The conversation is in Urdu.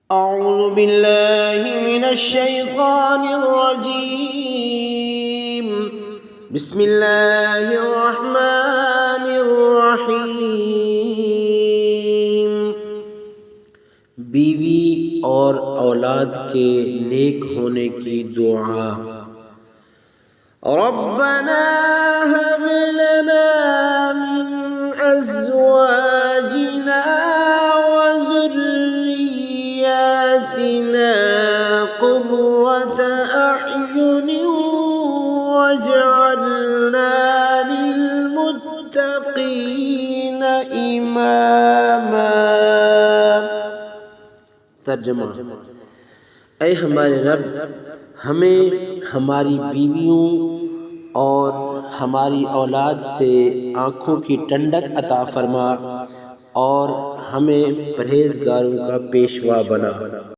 أعوذ بالله من الشيطان الرجيم. بسم الله الرحمن الرحیم. بیوی اور اولاد کے نیک ہونے کی دعا. ربنا هب لنا من ازواجنا وذرياتنا قرة اعين واجعلنا للمتقين اماما. ترجمہ: اے ہمارے رب، ہمیں ہماری بیویوں اور ہماری اولاد سے آنکھوں کی ٹھنڈک عطا فرما اور ہمیں پرہیزگاروں کا پیشوا بنا.